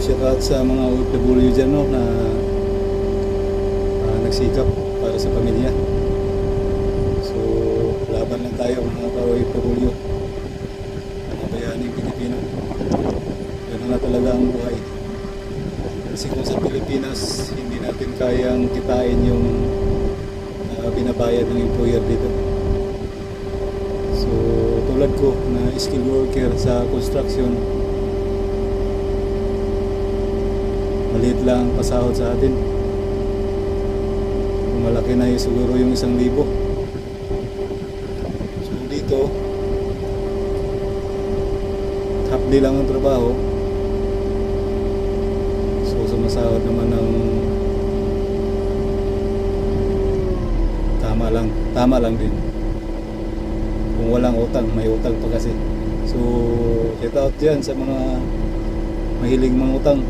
shout out sa mga OFW dyan, no, na nagsikap para sa pamilya. So laban lang tayo mga ka-OFW, mga bayaning Pilipino. Ganun na talaga ang buhay. Kasi kung sa Pilipinas hindi natin kayang kitain yung binabayad ng employer dito. So tulad ko na skilled worker sa construction, maliit lang pasahod sa atin. Kung malaki na yung siguro yung 1,000. So dito half day lang ang trabaho. So sumasahod naman ng tama lang din. Kung walang utang, may utang pa kasi. So shout out dyan sa mga mahilig mangutang.